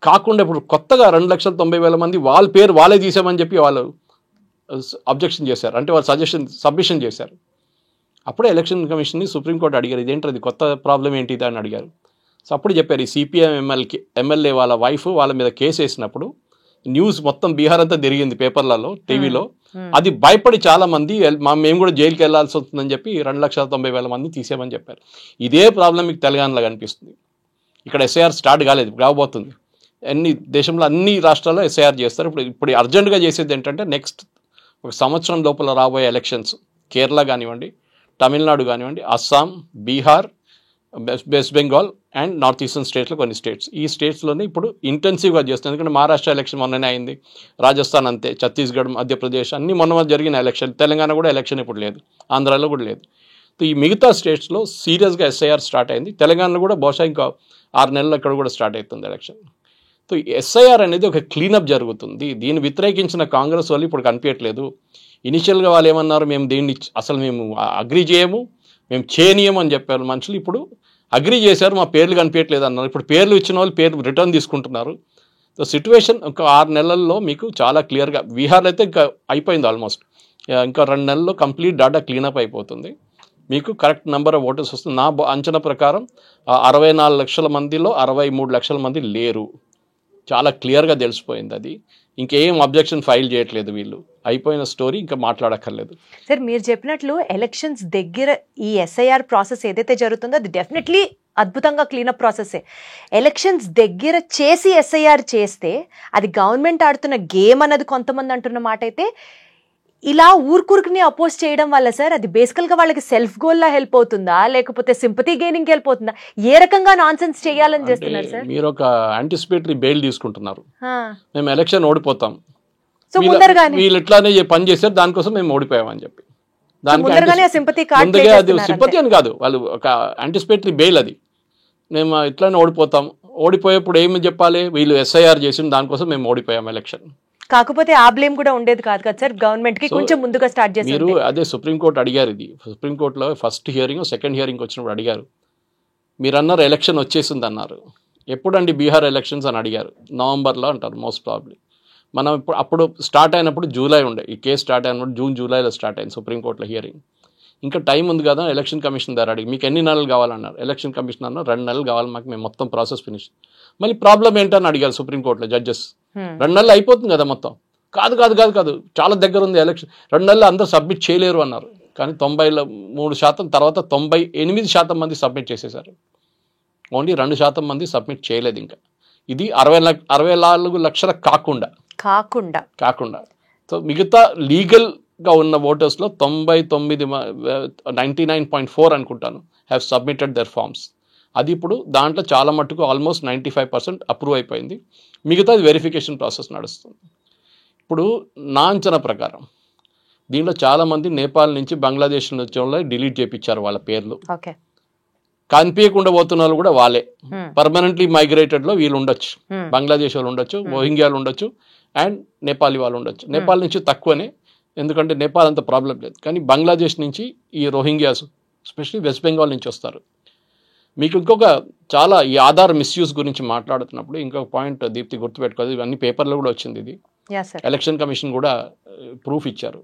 కాకుండా ఇప్పుడు కొత్తగా 2,90,000 మంది వాళ్ళ పేరు వాళ్ళే తీసామని చెప్పి వాళ్ళు అబ్జెక్షన్ చేశారు, అంటే వాళ్ళు సబ్మిషన్ చేశారు. అప్పుడే ఎలక్షన్ కమిషన్ని సుప్రీంకోర్టు అడిగారు, ఇదేంటి కొత్త ప్రాబ్లం ఏంటి అని అడిగారు. సో అప్పుడు చెప్పారు, ఈ సిపిఎం ఎమ్మెల్యే వాళ్ళ వైఫ్ వాళ్ళ మీద కేసు వేసినప్పుడు న్యూస్ మొత్తం బీహార్ అంతా తిరిగింది, పేపర్లలో, టీవీలో. అది భయపడి చాలా మంది మేము కూడా జైలుకి వెళ్లాల్సి వస్తుందని చెప్పి 2,90,000 మంది తీసేయమని చెప్పారు. ఇదే ప్రాబ్లం మీకు తెలంగాణలో కనిపిస్తుంది. ఇక్కడ ఎస్ఐఆర్ స్టార్ట్ కాలేదు, రాబోతుంది. దేశంలో అన్ని రాష్ట్రాల్లో ఎస్ఐఆర్ చేస్తారు. ఇప్పుడు అర్జెంటుగా చేసేది ఏంటంటే, నెక్స్ట్ ఒక సంవత్సరం లోపల రాబోయే ఎలక్షన్స్ కేరళ కానివ్వండి, తమిళనాడు కానివ్వండి, Assam, Bihar, west Bengal and north eastern స్టేట్స్లో కొన్ని స్టేట్స్, ఈ స్టేట్స్లోనే ఇప్పుడు ఇంటెన్సివ్గా చేస్తుంది. ఎందుకంటే మహారాష్ట్ర ఎలక్షన్ మొన్ననే అయింది, రాజస్థాన్ అంతే, ఛత్తీస్గఢ్, మధ్యప్రదేశ్ అన్ని మొన్న జరిగిన ఎలక్షన్. తెలంగాణ కూడా ఎలక్షన్ ఇప్పుడు లేదు, ఆంధ్రాలో కూడా లేదు. ఈ మిగతా స్టేట్స్లో సీరియస్గా ఎస్ఐఆర్ స్టార్ట్ అయింది. తెలంగాణలో కూడా బహుశా ఇంకా 6 నెలలు ఇక్కడ కూడా స్టార్ట్ అవుతుంది ఎలక్షన్. సో ఎస్ఐఆర్ అనేది ఒక క్లీనప్ జరుగుతుంది. దీన్ని వ్యతిరేకించిన కాంగ్రెస్ వాళ్ళు ఇప్పుడు కనిపించట్లేదు. ఇనిషియల్గా వాళ్ళు ఏమన్నారు, మేము దీన్ని అసలు మేము అగ్రీ చేయము, మేము చేయనీయము అని చెప్పారు మనుషులు. ఇప్పుడు అగ్రీ చేశారు, మా పేర్లు కనిపించట్లేదు అన్నారు. ఇప్పుడు పేర్లు ఇచ్చిన వాళ్ళు పేరు రిటర్న్ తీసుకుంటున్నారు. సో సిట్యువేషన్ ఒక 6 నెలల్లో మీకు చాలా క్లియర్గా, బీహార్లో అయితే ఇంకా అయిపోయింది ఆల్మోస్ట్, ఇంకా 2 నెలల్లో కంప్లీట్ డాటా క్లీనప్ అయిపోతుంది. మీకు కరెక్ట్ నెంబర్ ఆఫ్ ఓటర్స్ వస్తుంది. నా అంచనా ప్రకారం 64 లక్షల మందిలో 63 లక్షల మంది లేరు. చాలా క్లియర్గా తెలిసిపోయింది. అది ఇంకేం అబ్జెక్షన్ ఫైల్ చేయట్లేదు వీళ్ళు, అయిపోయిన స్టోరీ, ఇంకా మాట్లాడక్కర్లేదు. సార్ మీరు చెప్పినట్లు ఎలక్షన్స్ దగ్గర ఈ ఎస్ఐఆర్ ప్రాసెస్ ఏదైతే జరుగుతుందో అది డెఫినెట్లీ అద్భుతంగా క్లీనప్ ప్రాసెసే. ఎలక్షన్స్ దగ్గర చేసి ఎస్ఐఆర్ చేస్తే అది గవర్నమెంట్ ఆడుతున్న గేమ్ అన్నది కొంతమంది అంటున్న మాట అయితే, ఇలా ఊరుకురుకుని అపోజ్ చేయడం వల్ల సార్ అది బేసికల్గా వాళ్ళకి సెల్ఫ్ గోల్లా హెల్ప్ అవుతుందా, లేకపోతే సింపతి గెయినింగ్ హెల్ప్ అవుతుందా, ఏ రకంగా నాన్ సెన్స్ చేయాలని చేస్తున్నారు సార్? మీరు ఒక యాంటిసిపేటరీ బెయిల్ తీసుకుంటున్నారు, మేము ఎలక్షన్ ఓడిపోతాం, సో ముందరగానే వీళ్ళు ఇట్లానే పని చేశారు, దానికోసం మేము ఓడిపోయామని చెప్పి సింపతి అది సింపతి అని కాదు, వాళ్ళు ఒక యాంటిసిపేటరీ బెయిల్. అది మేము ఇట్లానే ఓడిపోతాం, ఓడిపోయేప్పుడు ఏమి చెప్పాలి, వీళ్ళు ఎస్ఐఆర్ చేసిన దానికోసం మేము ఓడిపోయాం ఎలక్షన్. కాకపోతే ఆ బ్లేమ్ కూడా ఉండేది కాదు కదా సార్, గవర్నమెంట్ కి కొంచెం ముందుగా స్టార్ట్ చేసి. మీరు అదే సుప్రీంకోర్టు అడిగారు, ఇది సుప్రీంకోర్టులో ఫస్ట్ హియరింగ్ సెకండ్ హియరింగ్ వచ్చినప్పుడు అడిగారు. మీరు అన్నారు ఎలక్షన్ వచ్చేసింది అన్నారు. ఎప్పుడండి బీహార్ ఎలక్షన్స్ అని అడిగారు. నవంబర్లో అంటారు మోస్ట్ ప్రాబ్లీ. మనం ఇప్పుడు అప్పుడు స్టార్ట్ అయినప్పుడు జూలై ఉండే, ఈ కేసు స్టార్ట్ అయినప్పుడు జూన్ జూలైలో స్టార్ట్ అయింది సుప్రీంకోర్టులో హియరింగ్. ఇంకా టైం ఉంది కదా, ఎలక్షన్ కమిషన్ ద్వారా అడిగి మీకు ఎన్ని నెలలు కావాలన్నారు. ఎలక్షన్ కమిషన్ అన్నారు 2 నెలలు కావాలి మాకు, మేము మొత్తం ప్రాసెస్ ఫినిష్. మళ్ళీ ప్రాబ్లం ఏంటని అడిగారు సుప్రీంకోర్టులో జడ్జెస్. 2 నెలలు అయిపోతుంది కదా మొత్తం. కాదు చాలా దగ్గర ఉంది ఎలక్షన్, 2 నెలలు అందరూ సబ్మిట్ చేయలేరు అన్నారు. కానీ 93% తర్వాత 98% మంది సబ్మిట్ చేసేసారు. ఓన్లీ 2% మంది సబ్మిట్ చేయలేదు. ఇంకా ఇది 64 లక్షల కాకుండా. సో మిగతా లీగల్గా ఉన్న ఓటర్స్లో 99.4 అనుకుంటాను హ్యావ్ సబ్మిటెడ్ దర్ ఫార్మ్స్. అది ఇప్పుడు దాంట్లో చాలా మట్టుకు ఆల్మోస్ట్ 95% అప్రూవ్ అయిపోయింది. మిగతాది వెరిఫికేషన్ ప్రాసెస్ నడుస్తుంది. ఇప్పుడు నా అంచనా ప్రకారం దీంట్లో చాలామంది నేపాల్ నుంచి బంగ్లాదేశ్ నుంచి డిలీట్ చేయించారు వాళ్ళ పేర్లు. ఓకే. కనిపించకుండా పోతున్న వాళ్ళు కూడా వాళ్ళే. పర్మనెంట్లీ మైగ్రేటెడ్లో వీళ్ళు ఉండొచ్చు, బంగ్లాదేశ్ వాళ్ళు ఉండొచ్చు, రోహింగ్యాలు ఉండొచ్చు, అండ్ నేపాలీ వాళ్ళు ఉండొచ్చు. నేపాల్ నుంచి తక్కువనే, ఎందుకంటే నేపాల్ అంత ప్రాబ్లం లేదు. కానీ బంగ్లాదేశ్ నుంచి ఈ రోహింగ్యాస్ ఎస్పెషల్లీ వెస్ట్ బెంగాల్ నుంచి వస్తారు. మీకు ఇంకొక చాలా ఈ ఆధార్ మిస్యూజ్ గురించి మాట్లాడుతున్నప్పుడు ఇంకొక పాయింట్ దీప్తి గుర్తుపెట్టుకోదు, ఇవన్నీ పేపర్లో కూడా వచ్చింది. ఇది ఎలక్షన్ కమిషన్ కూడా ప్రూఫ్ ఇచ్చారు.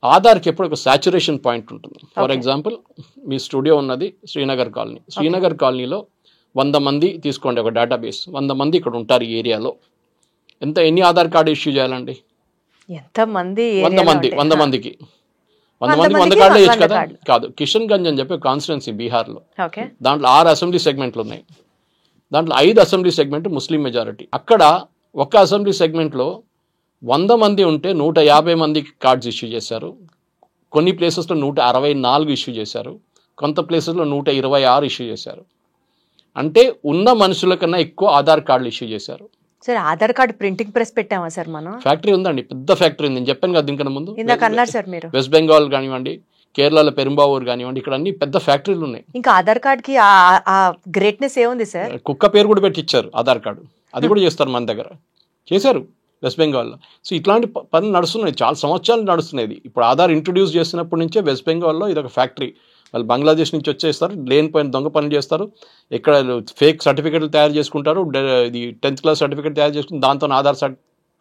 ఆధార్కి ఎప్పుడు ఒక సాచురేషన్ పాయింట్ ఉంటుంది. ఫర్ ఎగ్జాంపుల్, మీ స్టూడియో ఉన్నది శ్రీనగర్ కాలనీ. శ్రీనగర్ కాలనీలో 100 మంది తీసుకోండి, ఒక డేటాబేస్. 100 మంది ఇక్కడ ఉంటారు ఈ ఏరియాలో. ఎన్ని ఆధార్ కార్డు ఇష్యూ చేయాలండి? ఎంతమంది? 100 మందికి 100 100 కార్డులు వేయచ్చు కదా. కాదు, కిషన్ గంజ్ అని చెప్పి కాన్స్టిట్యున్సీ బీహార్లో. దాంట్లో 6 అసెంబ్లీ సెగ్మెంట్లు ఉన్నాయి. దాంట్లో 5 అసెంబ్లీ సెగ్మెంట్ ముస్లిం మెజారిటీ. అక్కడ ఒక అసెంబ్లీ సెగ్మెంట్లో 100 మంది ఉంటే 150 మందికి కార్డ్స్ ఇష్యూ చేశారు. కొన్ని ప్లేసెస్లో 164 ఇష్యూ చేశారు. కొంత ప్లేసెస్లో 126 ఇష్యూ చేశారు. అంటే ఉన్న మనుషుల కన్నా ఎక్కువ ఆధార్ కార్డులు ఇష్యూ చేశారు. Sir, Aadhaar card printing press పెట్టామా సార్ మనం? ఫ్యాక్టరీ ఉందండి, పెద్ద ఫ్యాక్టరీ ఉంది. నేను చెప్పాను కదా దీనికన్నా ముందు. ఇందాక అన్నారు సార్ మీరు. వెస్ట్ బెంగాల్ కానివ్వండి, కేరళలో పెరుంబావూరు కానివ్వండి, ఇక్కడ అన్ని పెద్ద ఫ్యాక్టరీలు ఉన్నాయి. ఇంకా ఆధార్ కార్డ్ కి ఆ గ్రేట్నెస్ ఏముంది సార్? కుక్క పేరు కూడా పెట్టించారు ఆధార్ కార్డు. అది కూడా చేస్తారు, మన దగ్గర చేశారు వెస్ట్ బెంగాల్లో. సో ఇట్లాంటి పనులు నడుస్తున్నాయి, చాలా సంవత్సరాలు నడుస్తున్నాయి. ఇప్పుడు ఆధార్ ఇంట్రొడ్యూస్ చేసినప్పటి నుంచే వెస్ట్ బెంగాల్లో ఇది ఒక ఫ్యాక్టరీ. వాళ్ళు బంగ్లాదేశ్ నుంచి వచ్చేస్తారు, లేనిపోయిన దొంగ పనులు చేస్తారు, ఇక్కడ ఫేక్ సర్టిఫికెట్లు తయారు చేసుకుంటారు, ఇది 10th క్లాస్ సర్టిఫికేట్ తయారు చేసుకుని దాంతో ఆధార్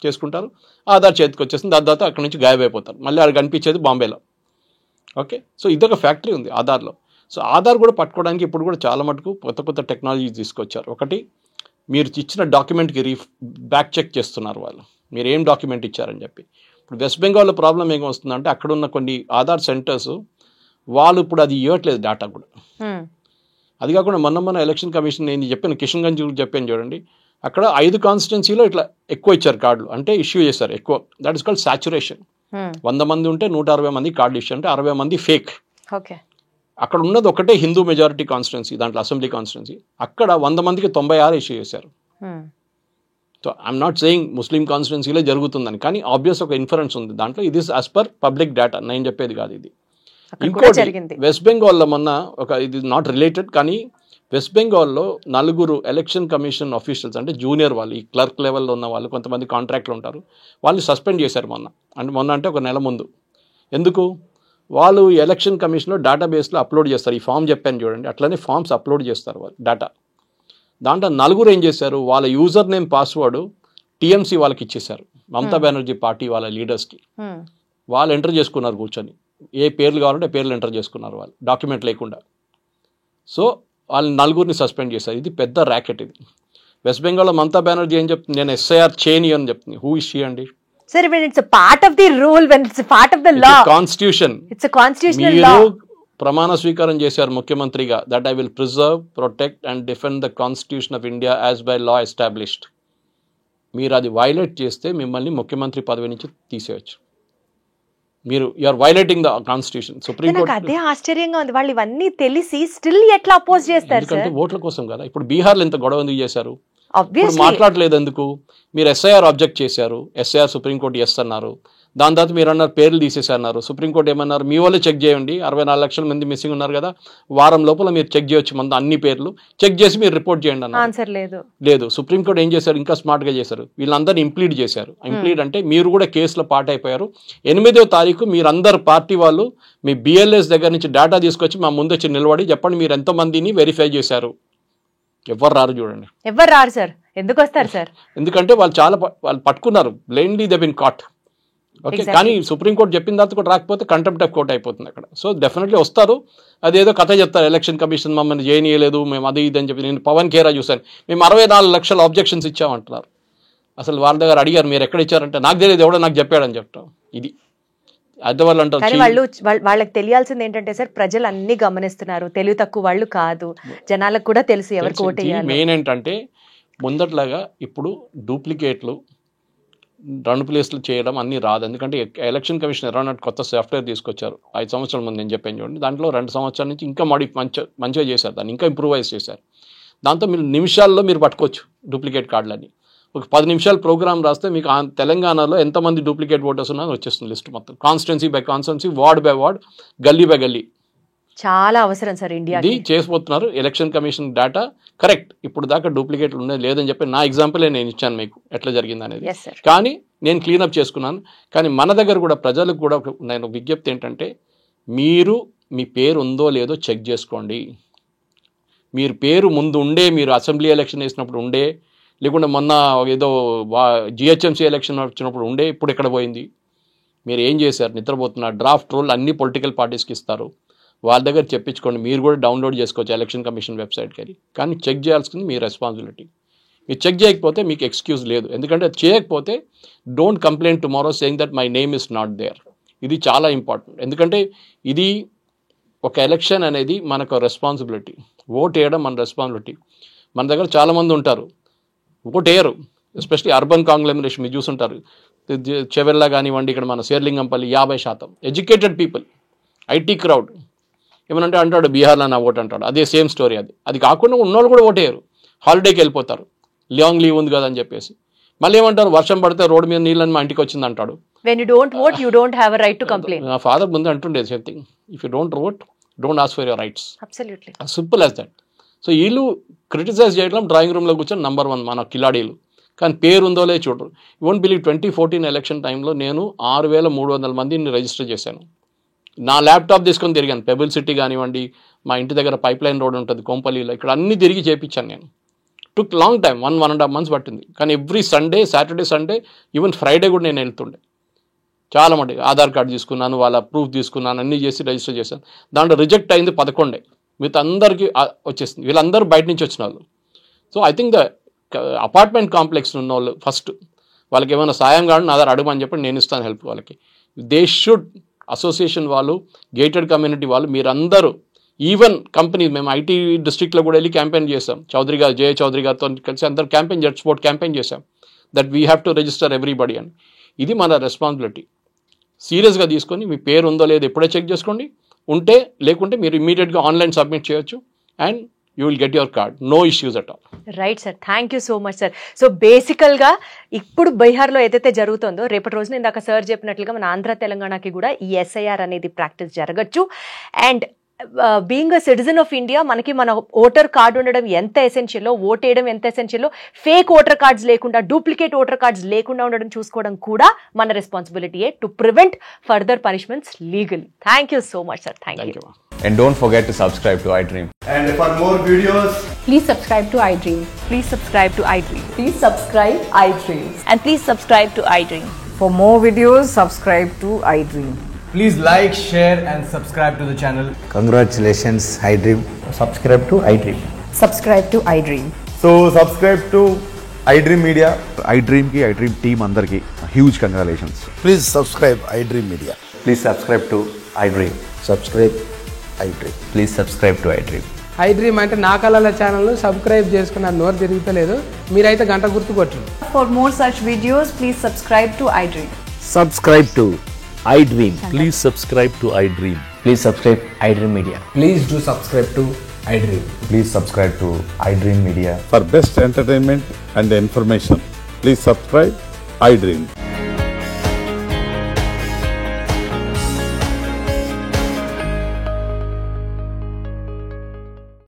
చేసుకుంటారు. ఆధార్ చేతికి వచ్చేస్తుంది, దాని తర్వాత అక్కడ నుంచి గాయబైపోతారు. మళ్ళీ అక్కడ కనిపించేది బాంబేలో. ఓకే, సో ఇదొక ఫ్యాక్టరీ ఉంది ఆధార్లో. సో ఆధార్ కూడా పట్టుకోవడానికి ఇప్పుడు కూడా చాలా మటుకు కొత్త టెక్నాలజీ తీసుకొచ్చారు. ఒకటి, మీరు ఇచ్చిన డాక్యుమెంట్కి బ్యాక్ చెక్ చేస్తున్నారు వాళ్ళు, మీరు ఏం డాక్యుమెంట్ ఇచ్చారని చెప్పి. ఇప్పుడు వెస్ట్ బెంగాల్లో ప్రాబ్లం ఏం వస్తుందంటే, అక్కడ ఉన్న కొన్ని ఆధార్ సెంటర్స్ వాళ్ళు ఇప్పుడు అది ఇవ్వట్లేదు డేటా కూడా. అది కాకుండా మొన్న ఎలక్షన్ కమిషన్ నేను చెప్పాను, కిషన్ గంజ్ చెప్పాను చూడండి, అక్కడ 5 కాన్స్టిట్యున్సీలో ఇట్లా ఎక్కువ ఇచ్చారు కార్డులు, అంటే ఇష్యూ చేశారు ఎక్కువ. That is called saturation. 100 మంది ఉంటే 160 మంది కార్డులు ఇష్యూ, అంటే 60 మంది ఫేక్. అక్కడ ఉన్నది ఒకటే హిందూ మెజారిటీ కాన్స్టిట్యున్సీ, దాంట్లో అసెంబ్లీ కాన్స్టిట్యున్సీ. అక్కడ 100 మందికి 96 ఇష్యూ చేశారు. సో ఐఎమ్ నాట్ సేయింగ్ ముస్లిం కాన్స్టిట్యున్సీలో జరుగుతుందని, కానీ ఆబ్వియస్ ఒక ఇన్ఫరెన్స్ ఉంది దాంట్లో. ఇది యాజ్ పర్ పబ్లిక్ డేటా, నేను చెప్పేది కాదు ఇది. ఇంకోటి, వెస్ట్ బెంగాల్లో మొన్న ఇది నాట్ రిలేటెడ్, కానీ వెస్ట్ బెంగాల్లో 4 ఎలక్షన్ కమిషన్ ఆఫీషియల్స్, అంటే జూనియర్ వాళ్ళు, ఈ క్లర్క్ లెవెల్లో ఉన్న వాళ్ళు, కొంతమంది కాంట్రాక్ట్లో ఉంటారు, వాళ్ళు సస్పెండ్ చేశారు మొన్న అంటే ఒక నెల ముందు. ఎందుకు? వాళ్ళు ఎలక్షన్ కమిషన్లో డేటాబేస్లో అప్లోడ్ చేస్తారు. ఈ ఫామ్ చెప్పాను చూడండి, అట్లనే ఫామ్స్ అప్లోడ్ చేస్తారు వాళ్ళు డేటా. దాంట్లో 4 ఏం చేశారు, వాళ్ళ యూజర్ నేమ్ పాస్వర్డ్ టీఎంసీ వాళ్ళకి ఇచ్చేశారు, మమతా బెనర్జీ పార్టీ వాళ్ళ లీడర్స్కి. వాళ్ళు ఎంటర్ చేసుకున్నారు కూర్చొని, ఏ పేర్లు కావాలంటే పేర్లు ఎంటర్ చేసుకున్నారు వాళ్ళు, డాక్యుమెంట్ లేకుండా. సో వాళ్ళని 4 సస్పెండ్ చేశారు. ఇది పెద్ద ర్యాకెట్ ఇది. వెస్ట్ బెంగాల్లో మమతా బెనర్జీ ఏం చెప్తుంది, నేను ఎస్ఐఆర్ చేయని అని చెప్తుంది. హూ ఇస్ షీ అండి? Sir, when it's a part of the rule, when it's a part of the law. It's a constitution. It's a constitutional law. ప్రమాణ స్వీకారం చేశారు ముఖ్యమంత్రిగా, that I will preserve, protect and defend the constitution of India as by law established. మీరు అది violate చేస్తే మిమ్మల్ని ముఖ్యమంత్రి పదవి నుంచి తీసేయచ్చు. మీరు are violating the constitution. Supreme court అదే ఆశ్చర్యంగా ఉంది, వాళ్ళు ఇవన్నీ తెలిసి స్టిల్ ఎట్లా అపోజ్ చేస్తారు? ఎందుకంటే ఓట్ల కోసం కదా. ఇప్పుడు బీహార్లో ఎంత గొడవ ఎందుకు చేశారు? మాట్లాడలేదు ఎందుకు? మీరు ఎస్ఐఆర్ ఆబ్జెక్ట్ చేశారు, ఎస్ఐఆర్ సుప్రీంకోర్టు ఎస్ అన్నారు, దాని తర్వాత మీరు అన్నారు పేర్లు తీసేసారు. సుప్రీంకోర్టు ఏమన్నారు, మీ వాళ్ళే చెక్ చేయండి, 64 లక్షల మంది మిస్సింగ్ ఉన్నారు కదా, వారం లోపల మీరు చెక్ చేయొచ్చు మన అన్ని పేర్లు, చెక్ చేసి మీరు రిపోర్ట్ చేయండి అన్నారు. ఆన్సర్ లేదు. సుప్రీంకోర్టు ఏం చేశారు, ఇంకా స్మార్ట్గా చేశారు, వీళ్ళందరినీ ఇంప్లీడ్ చేశారు. ఇంప్లీడ్ అంటే మీరు కూడా కేసులో పార్ట్ అయిపోయారు. 8వ తారీఖు మీరందరు పార్టీ వాళ్ళు మీ బిఎల్ఎస్ దగ్గర నుంచి డేటా తీసుకొచ్చి మా ముందు వచ్చి నిలబడి చెప్పండి మీరు ఎంతమందిని వెరిఫై చేశారు. ఎవరు రారు చూడండి, ఎవరు రారు సార్. ఎందుకు వస్తారు సార్? ఎందుకంటే వాళ్ళు పట్టుకున్నారు, blindly they been caught. Okay, కానీ సుప్రీంకోర్టు చెప్పిన తర్వాత కూడా రాకపోతే కంటెంప్ట్ ఆఫ్ కోర్ట్ అయిపోతుంది అక్కడ. సో డెఫినెట్లీ వస్తారు, అదేదో కథ చెప్తారు, ఎలక్షన్ కమిషన్ మమ్మల్ని చేయనీయలేదు, మేము అది ఇది అని చెప్పి. నేను పవన్ ఖేరా చూశాను, మేము 64 లక్షల ఆబ్జెక్షన్స్ ఇచ్చామంటున్నారు. అసలు వాళ్ళ దగ్గర అడిగారు మీరు ఎక్కడ ఇచ్చారంటే, నాకు తెలియదు, ఎవడో నాకు చెప్పాడని చెప్తాం. ఇది అదే వాళ్ళు అంటారు. వాళ్ళకి తెలియాల్సింది ఏంటంటే సార్, ప్రజలు అన్ని గమనిస్తున్నారు, తెలివి తక్కువ వాళ్ళు కాదు, జనాలకు కూడా తెలుసు ఎవరికి ఓటు వేయాలి. మెయిన్ ఏంటంటే ముందట్లాగా ఇప్పుడు డూప్లికేట్లు 2 ప్లేస్లు చేయడం అన్నీ రాదు. ఎందుకంటే ఎలక్షన్ కమిషన్ ఎర్రనట్ కొత్త సాఫ్ట్వేర్ తీసుకొచ్చారు 5 సంవత్సరాల ముందు, నేను చెప్పాను చూడండి. దాంట్లో 2 సంవత్సరాల నుంచి ఇంకా మంచిగా చేశారు, దాన్ని ఇంకా ఇంప్రూవైజ్ చేశారు. దాంతో మీరు నిమిషాల్లో మీరు పట్టుకోవచ్చు డూప్లికేట్ కార్డులని. ఒక 10 నిమిషాలు ప్రోగ్రామ్ రాస్తే మీకు తెలంగాణలో ఎంతమంది డూప్లికేట్ ఓటర్స్ ఉన్నారో వచ్చేస్తుంది లిస్ట్ మొత్తం, constituency by constituency, word by word, గల్లీ బై గల్లీ. చాలా అవసరం సార్ ఇండియా. ఇది చేసిపోతున్నారు. ఎలక్షన్ కమిషన్ డేటా కరెక్ట్, ఇప్పుడు దాకా డూప్లికేట్లు ఉండేది లేదని చెప్పి నా ఎగ్జాంపులే నేను ఇచ్చాను మీకు ఎట్లా జరిగింది అనేది. కానీ నేను క్లీనప్ చేసుకున్నాను. కానీ మన దగ్గర కూడా ప్రజలకు కూడా నేను విజ్ఞప్తి ఏంటంటే, మీరు మీ పేరు ఉందో లేదో చెక్ చేసుకోండి. మీరు పేరు ముందు ఉండే, మీరు అసెంబ్లీ ఎలక్షన్ వేసినప్పుడు ఉండే, లేకుంటే మొన్న ఏదో జిహెచ్ఎంసీ ఎలక్షన్ వచ్చినప్పుడు ఉండే, ఇప్పుడు ఎక్కడ పోయింది? మీరు ఏం చేశారు? నిద్రపోతున్నారు. డ్రాఫ్ట్ రోల్ అన్ని పొలిటికల్ పార్టీస్కి ఇస్తారు, వాళ్ళ దగ్గర చెప్పించుకోండి. మీరు కూడా డౌన్లోడ్ చేసుకోవచ్చు ఎలక్షన్ కమిషన్ వెబ్సైట్కి వెళ్ళి. కానీ చెక్ చేయాల్సింది మీ రెస్పాన్సిబిలిటీ. మీరు చెక్ చేయకపోతే మీకు ఎక్స్క్యూజ్ లేదు. ఎందుకంటే చేయకపోతే don't complaint tomorrow saying that my name is not there. ఇది చాలా ఇంపార్టెంట్. ఎందుకంటే ఇది ఒక ఎలక్షన్ అనేది మనకు రెస్పాన్సిబిలిటీ. ఓట్ వేయడం మన రెస్పాన్సిబిలిటీ. మన దగ్గర చాలామంది ఉంటారు ఓట్ వేయరు, ఎస్పెషలీ అర్బన్ కాంగ్లమరేషన్ మీరు చూసుంటారు. చెవెల్లా కానివ్వండి, ఇక్కడ మన Serilingampally 50% educated people, IT crowd. ఏమనంటే అంటాడు బీహార్లో నా ఓటు అంటాడు, అదే సేమ్ స్టోరీ. అది కాకుండా ఉన్నోళ్ళు కూడా ఓటేయరు, హాలిడేకి వెళ్ళిపోతారు, లాంగ్ లీవ్ ఉంది కదా అని చెప్పేసి. మళ్ళీ ఏమంటారు, వర్షం పడితే రోడ్డు మీద నీళ్ళని మా ఇంటికి వచ్చింది అంటాడు. When you don't vote, you don't have a right to complain. నా ఫాదర్ ముందు అంటుండే same thing, if you don't vote don't ask for your rights. Absolutely. Simple as that. So వీళ్ళు క్రిటిసైజ్ చేయడం డ్రాయింగ్ రూమ్లో కూర్చొని నంబర్ 1 మన కిలాడీలు. కానీ పేరు ఉందో లేదో చూడరు. యూ వోంట్ బిలీవ్ 2014 ఎలక్షన్ టైంలో నేను 6300 మందిని రిజిస్టర్ చేశాను. నా ల్యాప్టాప్ తీసుకొని తిరిగాను. పెబుల్ సిటీ కానివ్వండి, మా ఇంటి దగ్గర పైప్ లైన్ రోడ్ ఉంటుంది కోంపల్లిలో, ఇక్కడ అన్ని తిరిగి చేయించాను నేను. టుక్ లాంగ్ టైం, 1.5 months పట్టింది. కానీ every Sunday, Saturday, Sunday, even Friday కూడా నేను వెళ్తుండే. చాలా మటుకు ఆధార్ కార్డు తీసుకున్నాను, వాళ్ళ ప్రూఫ్ తీసుకున్నాను, అన్నీ చేసి రిజిస్టర్ చేశాను. దాంట్లో రిజెక్ట్ అయింది 11. మిగతా అందరికీ వచ్చేసింది. వీళ్ళందరూ బయట నుంచి వచ్చిన వాళ్ళు. So I think the apartment complex ఉన్న వాళ్ళు ఫస్ట్ వాళ్ళకి ఏమైనా సాయం కాదు నా దగ్గర అడగమని చెప్పి నేను ఇస్తాను హెల్ప్ వాళ్ళకి. దే షుడ్, అసోసియేషన్ వాళ్ళు, గేటెడ్ కమ్యూనిటీ వాళ్ళు, మీరందరూ, ఈవెన్ కంపెనీ, మేము ఐటీ డిస్ట్రిక్ట్లో కూడా వెళ్ళి క్యాంపెయిన్ చేసాం. చౌదరి గారు, జయ చౌదరి గారితో కలిసి అందరు క్యాంపెయిన్, జెట్ స్పోర్ట్ క్యాంపెయిన్ చేసాం that we have to register everybody అని. ఇది మన రెస్పాన్సిబిలిటీ. సీరియస్గా తీసుకొని మీ పేరు ఉందో లేదో ఎప్పుడే చెక్ చేసుకోండి. ఉంటే, లేకుంటే మీరు ఇమీడియట్గా ఆన్లైన్ సబ్మిట్ చేయొచ్చు and you will get your card, no issues at all. Right sir, thank you so much sir. So బేసికల్గా ఇప్పుడు బీహార్లో ఏదైతే జరుగుతుందో, రేపటి రోజున ఇందాక సార్ చెప్పినట్లుగా మన ఆంధ్ర తెలంగాణకి కూడా ఈ ఎస్ఐఆర్ అనేది ప్రాక్టీస్ జరగచ్చు. And being a citizen of India, మనకి మన ఓటర్ కార్డు ఉండడం ఎంత ఎసెన్షియల్లో, ఓట్ వేయడం ఎంత ఎసెన్షియల్లో, ఫేక్ ఓటర్ కార్డ్స్ లేకుండా, డూప్లికేట్ ఓటర్ కార్డ్స్ లేకుండా ఉండడం చూసుకోవడం కూడా మన రెస్పాన్సిబిలిటీయే to prevent further punishments legally. Thank you so much sir. Thank you. And don't forget to subscribe to iDream. And for more videos, please subscribe to iDream. Please subscribe to iDream. Please subscribe iDream. And please subscribe to iDream. For more videos, subscribe to iDream. please like, share and subscribe to the channel. Congratulations, iDream. Subscribe to iDream. Subscribe to iDream. So subscribe to iDream Media. iDream ki, iDream team andarki huge congratulations. Please subscribe iDream Media. Please subscribe to iDream. Subscribe iDream. Please subscribe to iDream. iDream అంటే నా కళల channel subscribe చేసుకున్న నోరు తిరుగుతలేదు, మీరైతే గంట గుర్తు కొట్టండి. For more such videos, please subscribe to iDream. Subscribe to iDream. Please subscribe to iDream. Please subscribe iDream Media. Please do subscribe to iDream. Please subscribe to iDream Media. For best entertainment and information, please subscribe iDream.